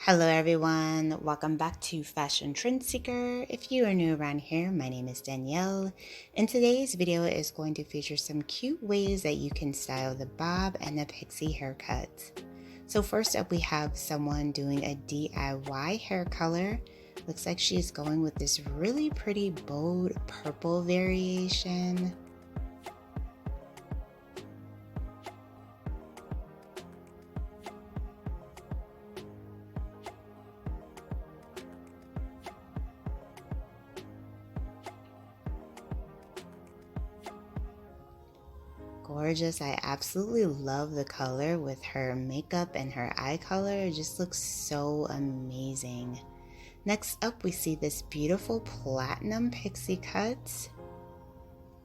Hello everyone, welcome back to Fashion Trend Seeker. If you are new around here, my name is Danielle, and today's video is going to feature some cute ways that you can style the bob and the pixie haircut. So first up we have someone doing a DIY hair color. Looks like she's going with this really pretty bold purple variation. Gorgeous. I absolutely love the color with her makeup and her eye color. It just looks so amazing. Next up, we see this beautiful platinum pixie cut.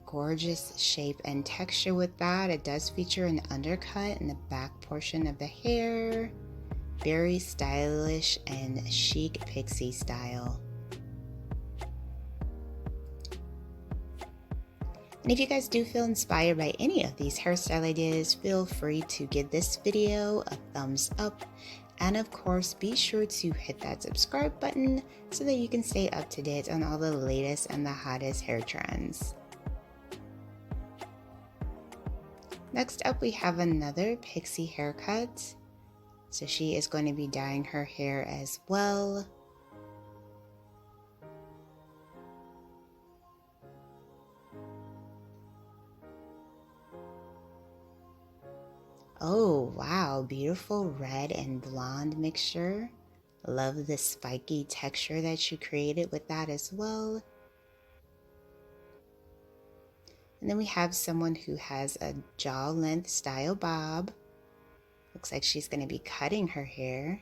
Gorgeous shape and texture with that. It does feature an undercut in the back portion of the hair. Very stylish and chic pixie style. And if you guys do feel inspired by any of these hairstyle ideas, feel free to give this video a thumbs up. And of course, be sure to hit that subscribe button so that you can stay up to date on all the latest and the hottest hair trends. Next up, we have another pixie haircut. So she is going to be dyeing her hair as well. Oh wow, beautiful red and blonde mixture. Love the spiky texture that you created with that as well. And then we have someone who has a jaw length style bob. Looks like she's going to be cutting her hair.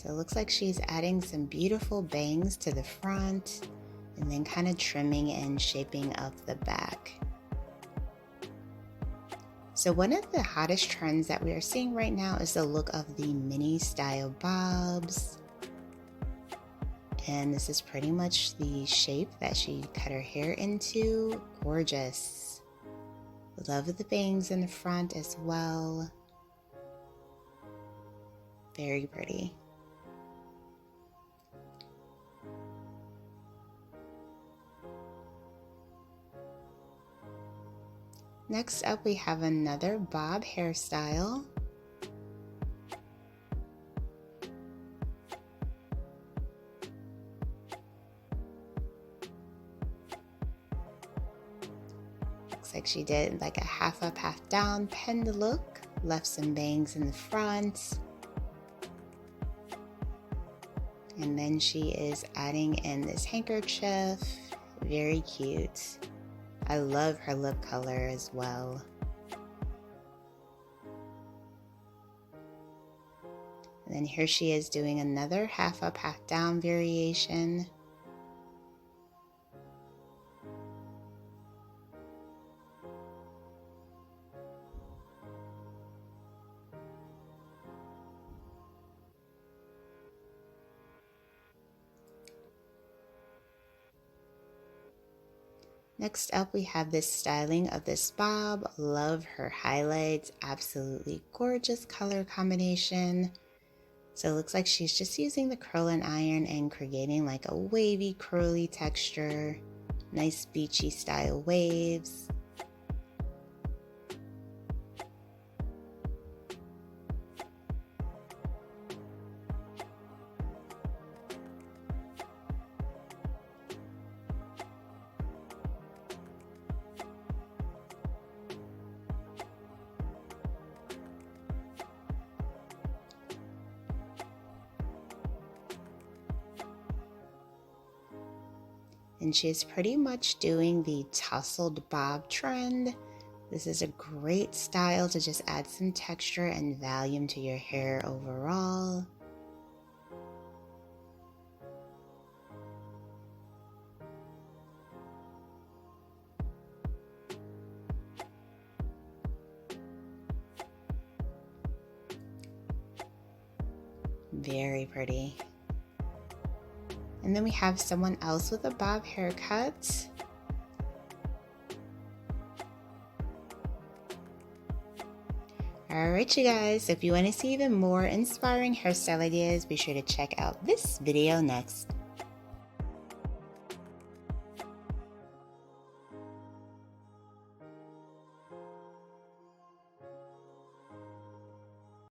So it looks like she's adding some beautiful bangs to the front and then kind of trimming and shaping up the back. So one of the hottest trends that we are seeing right now is the look of the mini style bobs. And this is pretty much the shape that she cut her hair into. Gorgeous. Love the bangs in the front as well. Very pretty. Next up, we have another bob hairstyle. Looks like she did like a half up, half down penned look. Left some bangs in the front. And then she is adding in this handkerchief. Very cute. I love her lip color as well. And then here she is doing another half up, half down variation. Next up, we have this styling of this bob. Love her highlights. Absolutely gorgeous color combination. So it looks like she's just using the curl and iron and creating like a wavy, curly texture. Nice beachy style waves. And she's pretty much doing the tousled bob trend. This is a great style to just add some texture and volume to your hair overall. Very pretty. And then we have someone else with a bob haircut. Alright you guys, if you want to see even more inspiring hairstyle ideas, be sure to check out this video next.